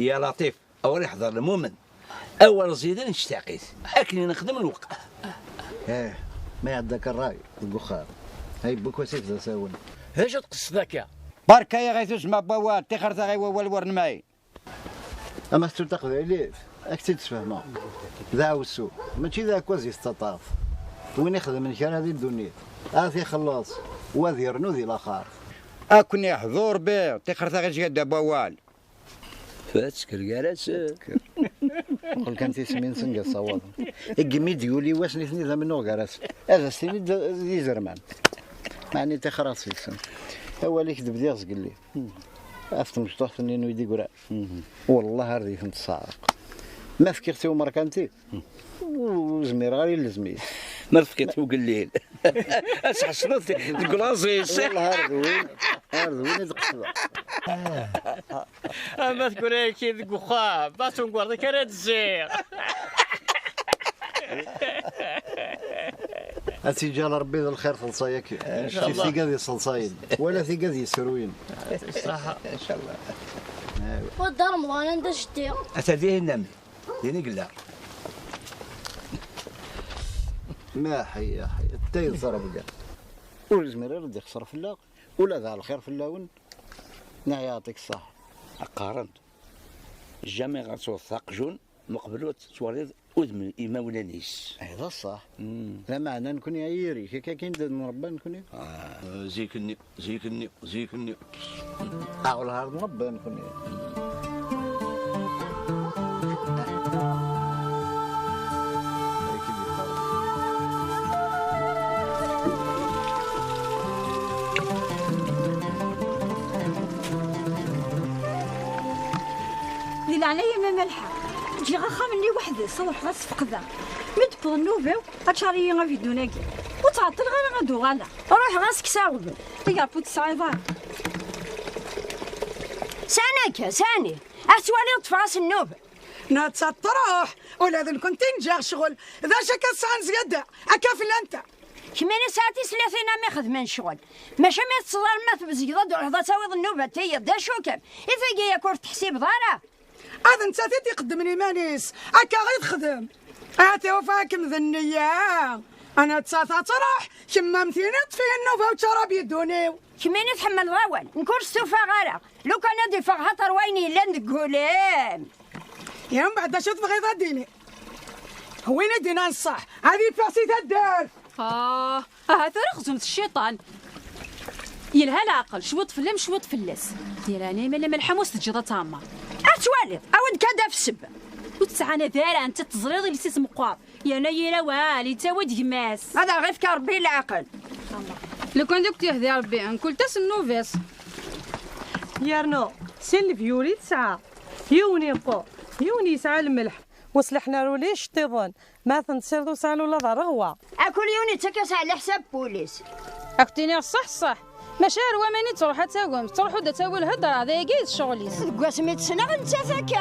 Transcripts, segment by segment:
يا لطيف اول يحضر المؤمن اول زيدان اشتاقيت اكني نخدم الوقت. ما عندك الراي البخار هاي بوك وسيف ذا ساون اش تقصدك يا بركه يا غيثوس ما بوال تخرت غي والورن معي اما تلتقى عليه اكتي تفهمها ذا والسوق ماشي ذا كوزي استطاف وين يخدم من كان هذه الدنيا اثي خلاص وذي رنو ذي الاخر اكني حضور به تخرت غي جد بوال فاتك الكراس قل كان تسمين سنجا صواب اقميد يولي واش نثني ذا منو كراس هذا سيني ذي زرمان معني تخرص في السن هو اللي كذب ديغز قال لي افتم مشطوح انه يدي قرا والله هذه فهمت صاعق ما فكرتي ومركنتي وزمير غير لزميت ما فكرت وقليل اش حصلت الكلاصيس والله هذا وين تقصد ما تقول هيك ذك وخا باس نقول ذيك راه الزير أتيجال ربي ذا الخير خلصايك شتي ثقة ذي صلصاين ولا ثقة ذي سروين صح ان شاء الله ود رمضان انت شتي اتديه النمل ديني قلا ما حي يا حي التايد ضرب كاع والزمير يرد يخسر في اللاق ولا ذا الخير في اللاون نا يعطيك الصحة قارنت جامي غتوثق جون مقبلوت تواليد ودم إما ولا نيس هذا الصح لا معنى نكون عيري كي كاين مربى نكون زيكني اول هارد مربى نكون ديال عليا ما ملحق تجي غاخا مني وحدي صوح غاس فقدا متبغ النوبه غاتشاري غا في دوناكي وتعطل غير غادو غالا روح غاسك ساغب يا بوت سايفا ساني اتوالي طفاس النوبه ناتص تروح ولا ذن كنت نجا شغل ذا شكا سان زياده اكافل انت كمين ساعتي 30 ما خدمن شغل ماشي ما تصدر ما تبزيض وحده تاويض النوبه تي دا شو كان اذا جايه كورت تحسيب ضاره هذا انت تقدمني مانيس اكا غير تخدم هاتي وفاكم ذنيه انا تساتا تروح كما مثيني طفي النوبه وشراب يدونيو كمين يتحمل غوال نكرستو فغاره لو كان يدي فغطر ويني الا نقولين يا من بعد شو تبغي تديني وين دينا الصح هذه بلاصي تدار هذا رخصمت الشيطان يلها العقل شوط فلم شوط فلس ديراني من الحموس تجي تاما اتوالد اود كذا في السب وتسعنا دارا انت تزريض اللي سيس مقار يا نيرا والي تاود يماس هذا غير فكر ربي العقل لو كان دوك تهدي ربي نقول تسنو فيس يارنو سين الفيولي تسعة يوني بو يوني يسعى الملح وصلحنا روليش تظن ما تنسيرو سالو لا ضرغوا اكل يوني تكاس على حساب بوليس اكتيني صح ماشي رواماني تروح تاقوم تروحوا دا تاول هضره هذا يقيد شغليس قاسميت سنه انت ذاك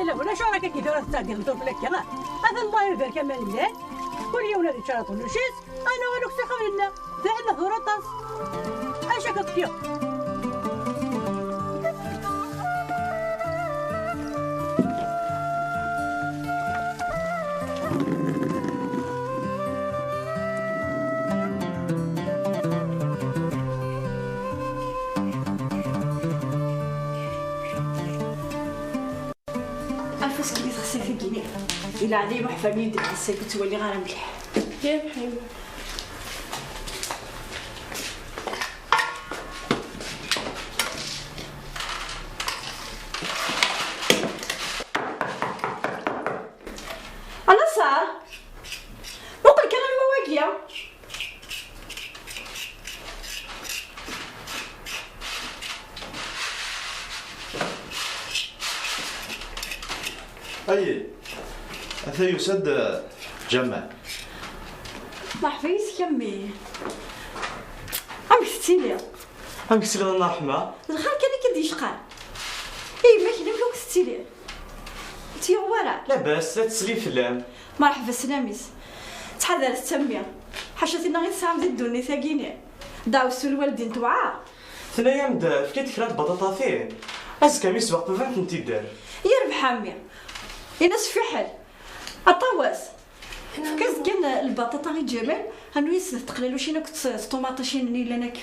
لا ولا شو راك كي داير تاقل طوف لك انا هذا الله يرضى كمال الله كل يوم هذا شرط لوشيس انا ولو تخمن لنا ذا ثورطاس اش كتيو إلا عندي محفل يدك السيف تولي غير مليح يا بحيمة أنا صار وقل كلام مواقيا أي أثي يسد جمع محفيس كمي أمك ستيلي أمك ستيلي الله يرحمها الخال كان كدي شقال إيه ماشي نملوك ستيلي تي ورا لا باس لا تسلي فلان مرحبا سلاميس تحضر التنمية حاشتنا غير سام دي الدوني ثاقيني داوسو الوالدين توعا ثنايا مدا فكيت كرات بطاطا فيه أزكى ميسبق بفانت نتي دار يربح عمي ينس في حال أطواس فكاز كان البطاطا غير جمال هنو يسد تقللو شي ناك طوماطه شي نيل لناك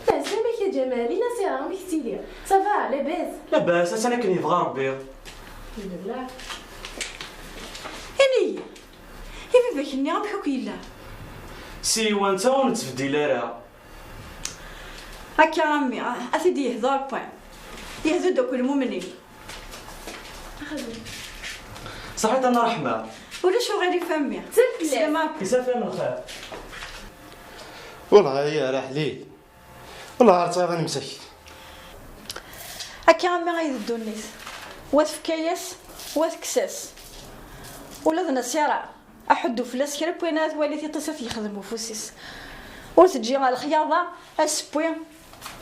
سلامك يا جمال لينا سيرة عمي كتيلي صافا لاباس لاباس أنا كان يبغى ربي لا هني يا بيباك اني غنضحك يلا سيوا نتا ونتبدل راه هكا عمي أثدي يهضر بوين يهزو دوك المؤمنين صحيت أنا رحمة ولا شو غير فمي سلام يسافر من الخير والله يا راه حليل والله عرفت غادي مسكين هكا عمي غيدو الناس وات في كياس وات كساس ولادنا سيرا احدو فلاس كرا بوينات والدي طيسات يخدموا فوسيس وتجي على الخياضه اسبوين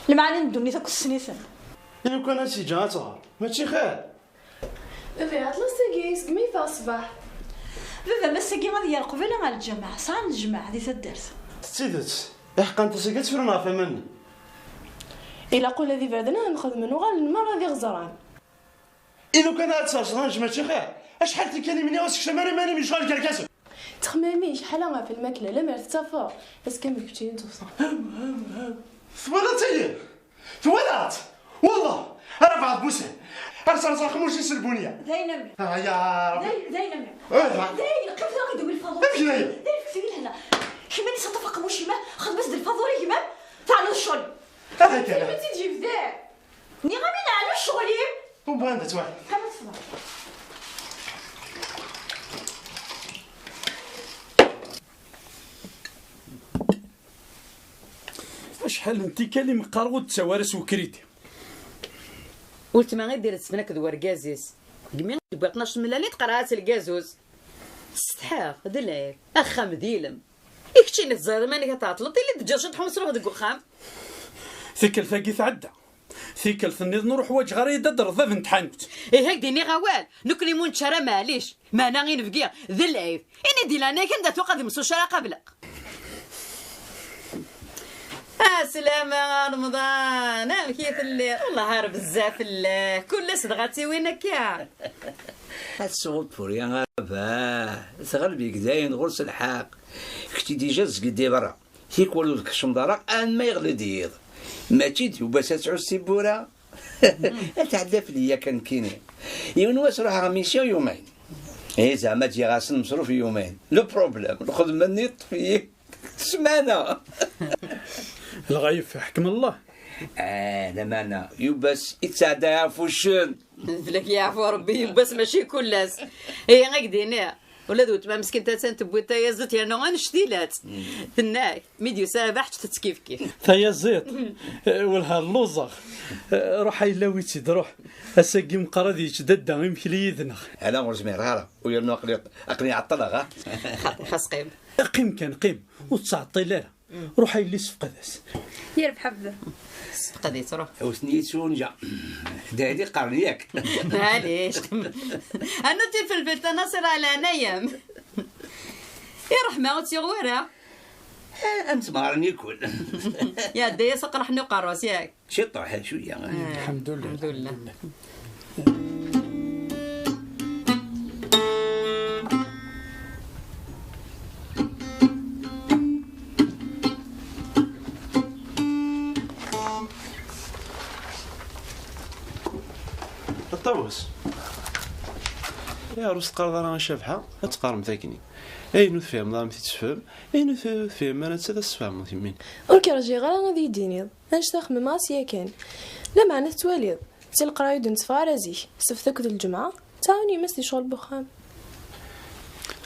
المعني ندوني تاك السنيسن إلا كان هادشي جا طهر ماشي خير بابا عطلة ساكيس كمي فيها الصباح بابا مساكي غادي يرقب على مع الجماعه ساعه الجماعه ديال الدرس تسيدت يحقا انت سكت فرنا فمن إلا قول هذي بعدنا نخدم وغال المرة ذي غزران إلا كان هاد صاصرانج ماشي خير اشحال تكلمني واسك شمالي ماني من شغال كركاسو تخمامي شحال في الماكلة لا مرت تفا بس كامل كتير توصل ثولات ثولات والله انا بعض بوسه ارسل صاخموش يسلبونيا زينب يا ربي زينب زين كيف غيدوب الفاضور امشي هنايا في هنا كيما نصطفق موشي ما خد بس الفاضور كيما تعالوا الشغل هاك انا ما تجي بدا ني غامي نعلو الشغل وباندا توعد كما تصبر شحال انت كالي مقارود توارس وكريتي قلت ما غير السمنه كدوا ركازيس كمي تبغي 12 ملالي تقراها الكازوز استحاق هذا العيب اخا مديلم يكشي لي الزهر ماني كتعطلط اللي تجا شد حمص روح دك وخام ثيكل ثاقي تعدى ثيكل ثني نروح واج غريده درضه بنت حانوت ايه هاك ديني غوال نكني منشره معليش ما انا غير نفقيا ذا العيب اني دي لانا كندا توقع دي مسوشره قبلك سلامة رمضان كيف الليل والله هار بزاف الله كل صدغاتي وينك يا الصوت فوريا غاباه تغلبي كداين غرس الحاق كنتي ديجا زقدي برا هيك ولو لك الشمضرة ان ما يغلي ديض ما تيدي وباس تعوز سيبورا تعدى فيا كان كيني يونواس روح غميسيا يومين ايه زعما تجي غاسل مصروف يومين لو بروبليم الخدمه نيط فيك سمانه الغايب في حكم الله انا مانا يبس يتساعد يعفوشن فلك يعفو ربي يبس ماشي كلاس هي غاكدينا ولا دوت ما مسكين تاتان تبويتا يا زيت يا نوع نشتيلات تناك ميديو سابح تتس كيف تا يا زيت والها اللوزر روح يلاويتي دروح اساكي مقرادي يتددا يمكن لي يذنخ انا ورزمير هارا ويرنو اقني عطلها خاص قيم قيم كان قيم وتسعطي لا روح يلي سفقداس يربح حبه سفقدي تروح وسنيتو نجا دادي قرنياك معليش انا في البيت ناصر على نايم يا رحمه وتيغورا انت مارني كل يا دي سقرحني وقروس ياك شي طاح شويه الحمد لله الحمد لله الطاووس يا روس تقرض انا شابحه تقارم ثاكني اي نفهم ضام تتفهم اي نفهم انا تتفهم تمين ورك راجي غير غادي يديني اش تخمم ماسيا كان لا معنى تواليض تي القرايه د نتفارزي سفتك د الجمعه تاوني مسدي شغل بخام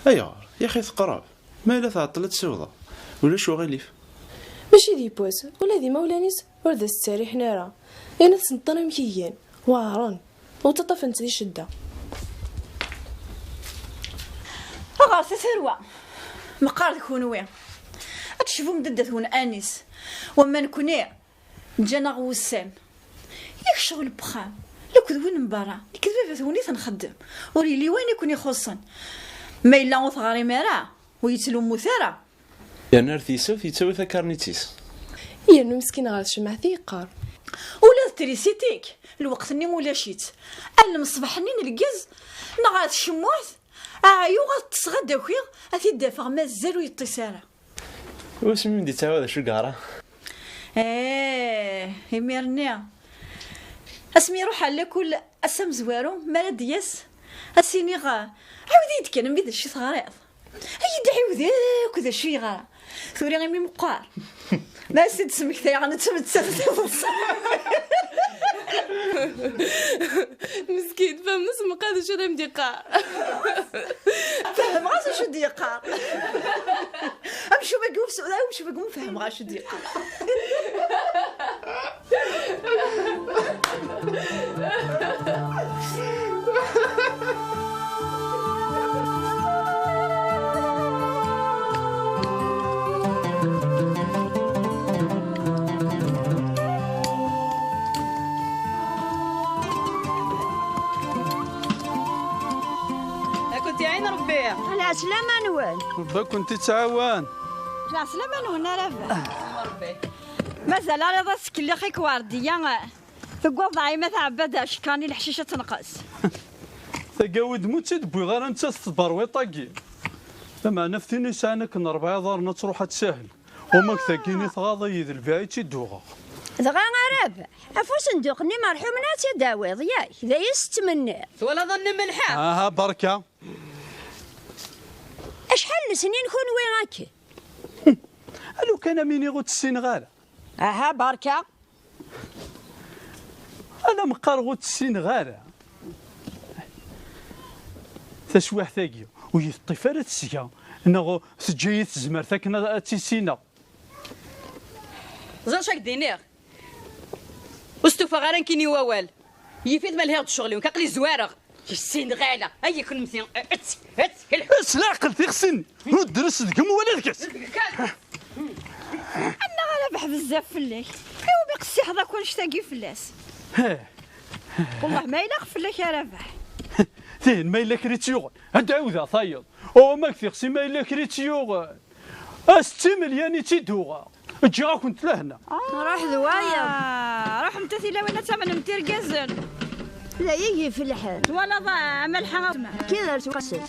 ايوا يا اخي تقرا ما لا تعطلت سوضه ولا شو غليف ماشي دي بوس ولا دي مولانيس ورد الساري حنا راه انا تنطر مكيان وارن وتطفنت دي شده غارت ثروه مقارد كونوي تشوفوا مددت هون انيس وما نكوني جانا غوسان ياك شغل بخام لو كذوين من برا كذبت هوني تنخدم وريلي وين يكون يخصن ما الا وثغاري مرا ويتلو مثارة يا نار تيسو تيتسوي كارنيتيس يا مسكين غير شمع ثيقار ولا تريسيتيك الوقت ني ولا شيت المصباح ني نلقز نغات الشموث ايوا غتصغى داكي اثي دافع مازال ويطيساله. واش من دي تعاود شو قاره؟ يميرني اسمي روح على كل اسم زوارو مالا دياس اسيني غا عاودي كان بيد شي صغير هي دعي وذاك شي غا ثوري غيمي مقار ما سيد سمك ثاني انا تمتسف مسكين فهم نسمع هذا شو راه مديقار فهم غاس شو ديقار امشي بقوم سؤال امشي بقوم فهم غاس شو ديقار. كنت عين ربي على سلامة نوال ربا كنت تعاون لا سلامة نونا رافع مازال على راسك اللي خيك واردية تقوى ضعيمة تعبد شكاني الحشيشة تنقص تقاود موت تدبوي غير انت تصبر ويطاقي لما نفتيني سانك نربع دارنا تروح تسهل وما كثاكيني تغاضي ذي البعيد تدوغا دغا غرابة افوس ندوقني مرحوم ناس يداويض ياك ذا يستمنى ولا ظن ملحة بركة اشحال سنين كون وين هاكي الو كان مين يغوت السنغال بركة انا مقار غوت السنغال تشويح ثاقي ويطفرت السيا انه سجيت زمر ثاكنا تيسينا زين شاك دينير واستوفى غير كيني ووال يفيد مالها الشغل وكاقلي زوارغ السنغالة هيا كل مثلا بس لا عقل تغسن ودرس دقم ولا دكس انا غالبح بزاف فلاك ايوا بيقسي حظا كون شتاقي فلاس والله ما يلاق فلاك يا رابح ثين ما يلاك ريتيوغ هاد عوذا ثايض او ما كثيغسي ما يلاك ريتيوغ 6 مليون تيدوغ جا كنت لهنا روح ذوايا روح متثيله وين تمن متير كازل لا يجي في الحال ولا ضاع ملحه كذا تقصد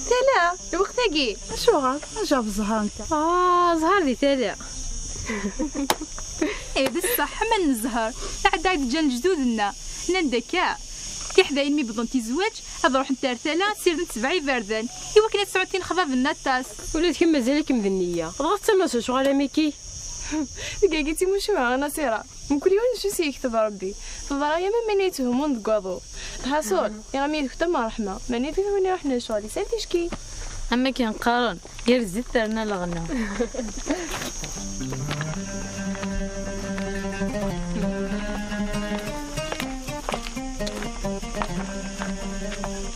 تلا الوقت تاقي شو غاد جاب الزهر انت زهر دي تلا ايه بصح من الزهر عاد جا جدودنا نندكا كي حدا يمي بضن تيزواج هذا روح نترتلا سير نتبعي بردان ايوا كنا 90 خضاب النطاس ولات كم مازالك مذنيه ضغط تما شغل ميكي دقيقتي مش مع نصيرة ممكن يوم شو سيكتب ربي فضرايا ما منيتهم ندقضوا حصول يا رمي كتب رحمه ماني في وين رحنا شغلي سالتي شكي اما كان قارن غير زيد ترنا لغنا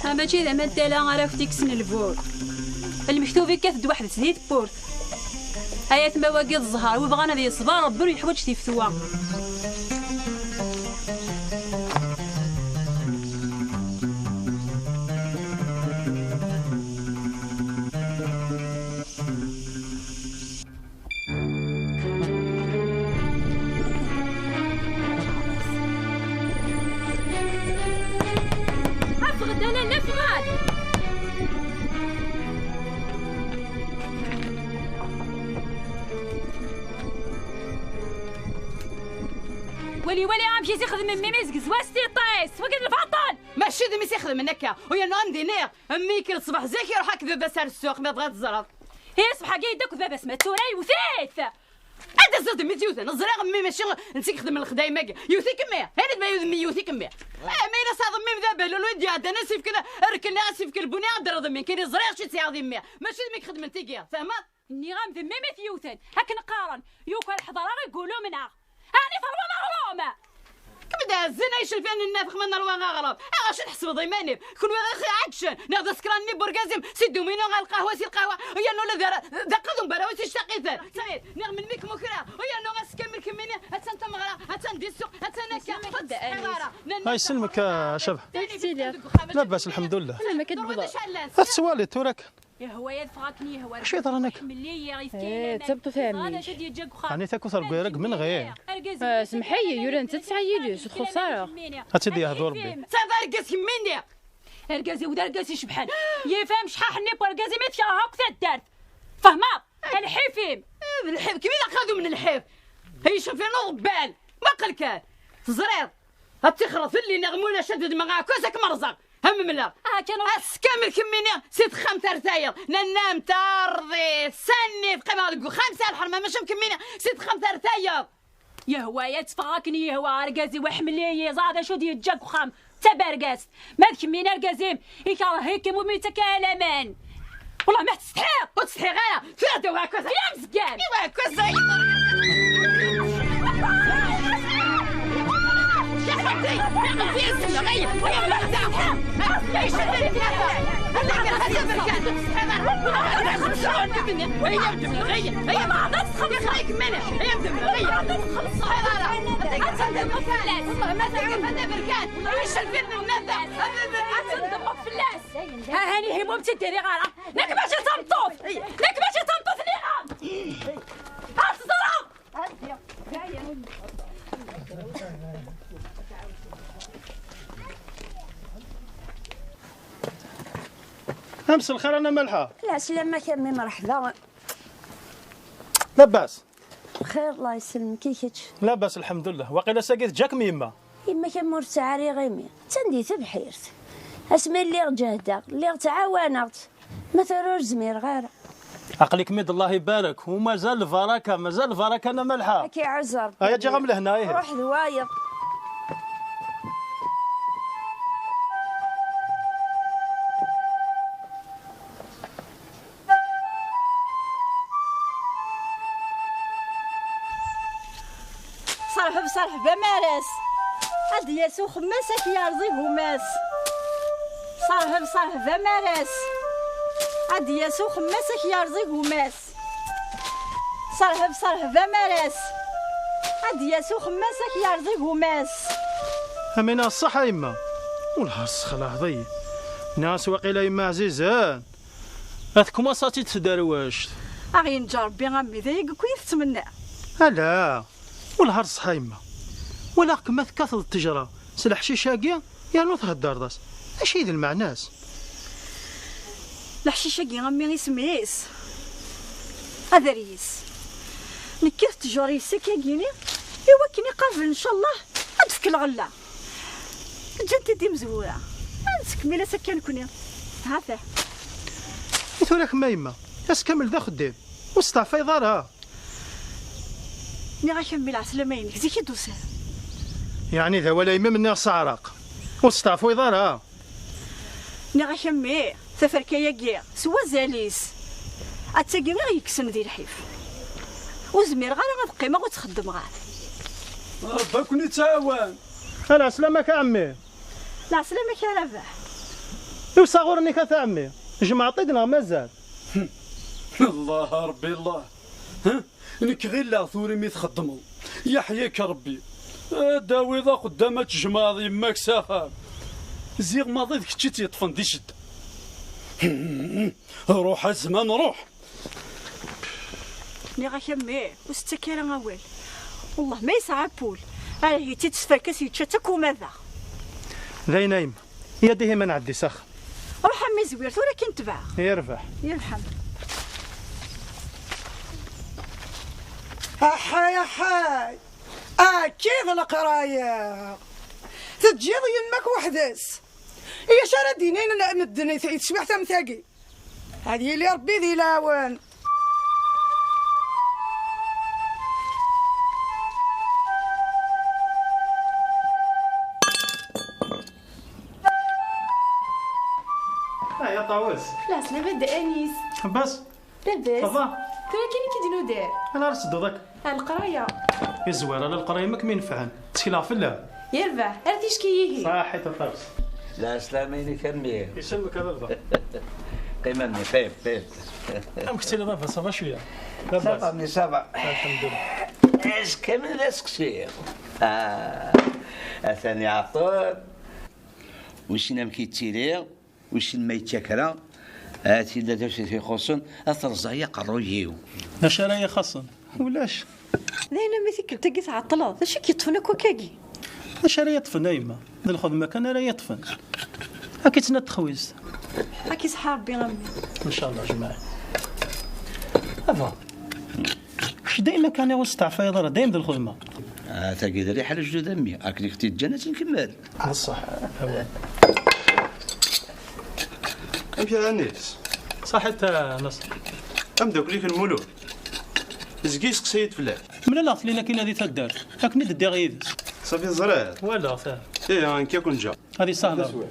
ها ماشي زعما التالا عرف تيكسن البور المكتوبه كاتد واحد سديد بورت هيا ما واقي الزهر وبغانا ذي صبار ربي يحوج تيفتوا افغد انا نفغد ولي امشي يخدم مي مزق زواستي طايس وقد الفطن ماشي دمي سيخدم منك ويا نوم دينير امي كل صباح زاكي روح هكذا بسار السوق ما بغات الزرط هي صباح قايدك وذا بس ما توراي وثيث انت صرت ميت نزرع مي ماشي نسيك خدم الخدايم ماكي يوثي كمية هاني ما يوثي يوثي كمية ما إلا صاد مي ذا الولد يا انا سيف كنا ركنا سيف كالبني عندنا ضمين كاين زريع شي تسعة مية ماشي ميك خدم انتيكيا فاهمة اني غام ذمي ما ثيوثن هاك نقارن يوكا الحضاره يقولوا منها هاني ثروه مغرومه كبدا الزنا يشل فين النافخ من نروى غرب اش نحسب ضيماني كون هذا عكشن ناخذ سكراني بورغازم سيدو مينو غا القهوه سي القهوه ويا نو ذا قدم براوي تشتقيثن صغير نعمل ميك مكرا ويا نو غاسكمل كميني هاتنت مغرا هاتندي السوق هاتناكا خد هاي سلمك يا شبح لاباس الحمد لله انا ما كنبض السوالي تورك يا هو يدفعكني هو شي ضرنك تبطو فهمني يعني تاكو ثربيرك من غير سمحي يورا انت تسعيلي شو خساره هاتدي يا هذو ربي صافا رقاس كميني رقاسي ودا رقاسي شبحان يفهم شحال حني برقاسي ما فيها هاك الدار فهمه الحيفيم الحيف كيما خذوا من الحيف هي شوفي نوض بال ما قال كان زرير هتخرف اللي نغمونا شدد معاك كوسك مرزق هم ملا كانوا كامل كميني ست 5 رتاير ننام ترضي سني في قبل 5 الحرمه ماشي مكميني ست 5 رتاير يا هو يتفاقني يا هو رقازي وحملي زاد شو دي جاك وخام تبرقاس ما كمينا رقازيم يكره هيك مميتك الامان والله ما تستحق وتستحق انا فاتو هكا يا مزقان ايوا هكا هاني هي ممتي ديري غاره نك ماشي تنطوف نك ماشي تنطوف لي هات الزرع امس الخير انا ملحه لا سلامة كامي مرحبا لاباس بخير الله يسلمك كيفاش لاباس الحمد لله واقيلا ساقيت جاك ميما يما كان مرتعري غيمي تنديت بحيرت اسمي اللي رجهدا اللي تعاونت ما ثروش زمير غير عقلك ميد الله يبارك ومازال البركه مازال البركه انا ملحه كي عزر هيا جا غم لهنا روح ذوايض صرح بمارس هاد ياسو خماسك يا رزي هماس صرح بمارس هاد ياسو خماسك يا رزي هماس صرح بمارس هاد ياسو خماسك يا رزي هماس امينا الصحة يما والها السخلة هضي ناس واقيلا يما عزيزان هاذكم اصاتي تدارواشت اغي نجرب بي غامي ذايق كويس تمنى لا والها الصحة يما ولا كما تكاثر التجرة سلح شيشاقيا يا نوث هالدارداس اش هيد المعناس الحشيشاقي غامي يسميس هذا ريس نكيت تجاري سكاكيني ايوا كيني قابل ان شاء الله ادفك الغله جنت دي مزوره نسكمل سكان كوني هذا يتولك ما يما اسكمل ذا خدام واستعفى يضارها ني غنكمل عسلامين زيكي دوسه يعني ذا ولا يما مني صعرق واستعفى يضارها ني غنكمل سفركايا كيا سوا زاليس اتاكي غير يكسن ذي الحيف وزمير غير غتبقي ما غتخدم غير ربك كوني تعاون انا سلامك عمي لا سلامك يا رباح يوصغرني كثا عمي جمع طيقنا مازال الله ربي الله ها انك غير لا ثوري مي تخدموا يحييك ربي داوي ذا قدامك جماض يماك سافا زيغ ماضي ذيك تشي يطفن دي شد روح الزمان روح ني غاكمي واستكيرا غاوال والله ما يسعى بول هي تتسفركس يتشتك وماذا ذي نايم يديه ما نعدي سخ روح عمي زوير ثورة كنت باع يرفع يرحم حاي حاي كيف القرايه تجيض يمك وحدس هي شارع دينين لا مدني تسمح تمثاقي هذه اللي ربي ذي لاون طاووس لا لابد انيس بس لاباس صافا ترى كاين كي دينو داير انا راه ذاك القرايه يا زويره لا القرايه ما كمين نفعن تسكيلا في الله يربح ارتيش كي صحيح تطرس لا سلاميني كمية يسلمك هذا الضغط قيمة مني فيب ام كنتي لاباس صافا شويه صافا مني صافا الحمد لله ايش كامل راسك كثير اثاني عطور وش نام كيتيري وش ما يتشكرا هاتي لا درتي في خصن اثرزايا قرويو اش راهي خاصن ولاش لينا مثل تلقى تعطلات اش كيطفنك وكاكي اش راهي طفن ايما ناخذ مكان راهي يطفن هاكي تنتخويز هاكي صحاب ربي غمي ان شاء الله جماعه افا واش دايما كان يوسع فايضه دايما ذا الخدمه تلقى ريحه لجدود امي اكلي اختي الجنه نكمل بصح هو امشي انيس صح حتى نصر ام دوك ليك المولود زكيس قصيد فلاح من لا لينا كاين هذه تدار لكن ندي غيد صافي زرات ولا صافي ايه انكي كون جا هذه سهله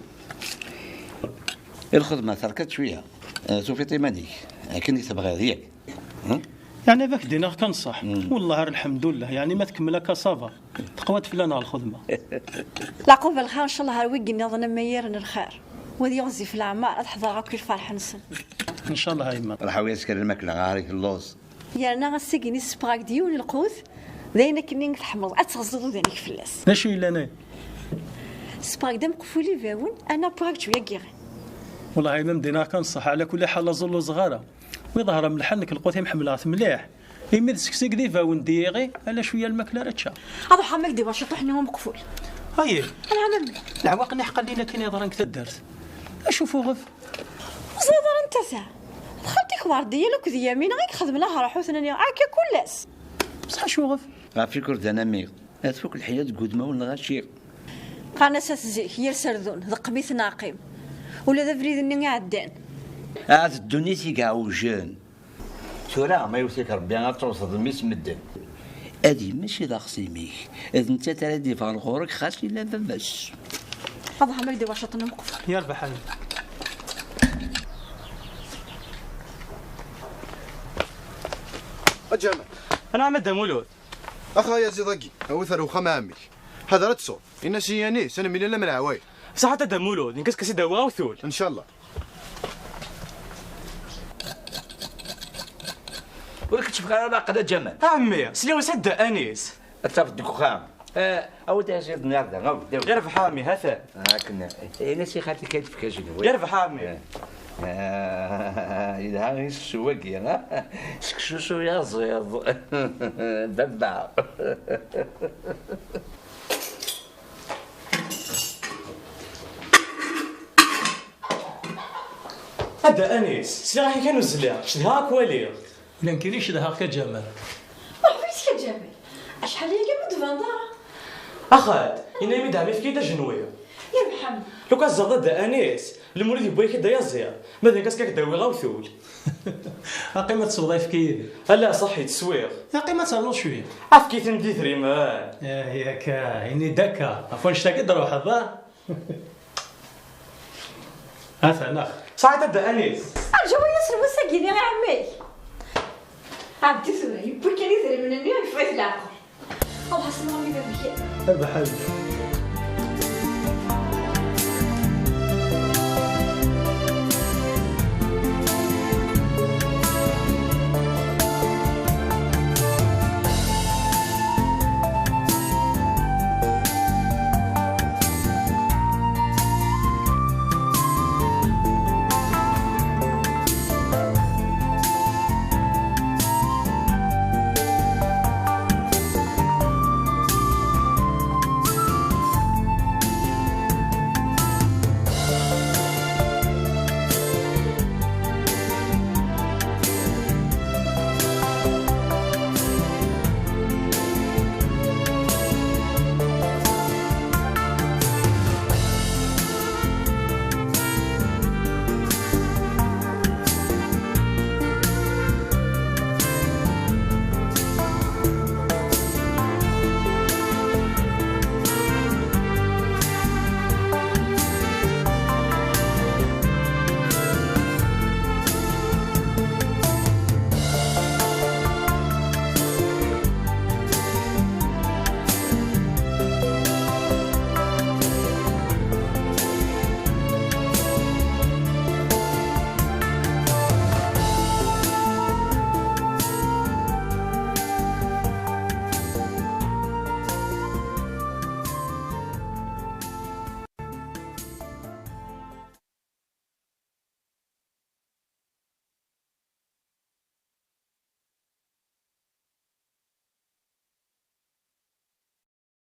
الخدمه تركت شويه شوفي طيمانيك كني تبغي هذيك يعني باك دينار كنصح والله الحمد لله يعني ما تكمل هكا صافا تقوات فلانا الخدمه العقوبه الخير ان شاء الله هاوي نظن ميرن الخير وذي يغزي في الاعمار تحضر هاكي الفرح نسن ان شاء الله هايما راح يسكر الماكله غاريك اللوز يا انا غسيكني سبراك ديون القوث ذينا كني نتحمض اتغزدو ذينك فلاس ماشي الا انا سبراك دم قفولي فاون انا براك شويه كيغي والله هايما مدينا كنصح على كل حال زلو صغاره ويظهر من حنك القوت محملات مليح يمد سكسي كدي فاون ديغي على شويه الماكله رتشا هذا حماك دي واش طحني هم مقفول هاي انا عمل العواق نحق لينا كاين يظهر انك تدرت اشوفوا غف زادر انت ساعه دخلتي كبار ديالك ذي يمين غير خدم لها راحو ثاني عاكي كلاس بصح شو غف غافي كرد انا ميغ هاتفوك الحياه قد ما ولا غاشي قانا ساسزيك هي سردون ذا قميث ناقم ولا ذا فريد اني عدان هاد الدنيا تيقع وجان شورا ما يوثيك ربي انا توصل ميس مدن ادي ماشي ذا خصيميك اذا انت ترى فان غورك خاص الا بس هذا حماك دي واش طنا مقف يا ربح حبيبي اجمع انا عمد مولود اخا يا زيداكي اوثر وخا عمي هذا رتصو ان سياني سنه من لا من العوايد صح تدا مولود نكس كسي دوا وثول ان شاء الله ولك تبغى انا قدا جمال عمي سليو سد انيس اتفق خام اود اجي النهارده غير في حامي هذا هاكنا انا سي خالتي كيف كاجنو غير في حامي إذا هاي السواقي ها سكسوسو يا زيض دبع هذا انيس سلاحي كانوا زليا شدهاك ولي لا كاينش شدهاك كجمال وحبيت يا جمال اشحال لي قبل دفندارا اخاد انا يمد عمي في كيدا جنويه يا محمد لو كان زاد انيس المولد يبغي كدا يزيا ماذا كاس كداوي غاوثول قيمه تصوضي في كيدي لا صحي تسويق يا قيمه تصلو شويه عرف كي تندي ثريمان يا كا اني دكا عفوا نشتاق نروح هذا هذا ناخ صحيح تبدا انيس الجويه سلوسه كيدي يا عمي عبدي ثوري يبكي لي ثري من النيل في العقل الله حسن الله يبارك فيك.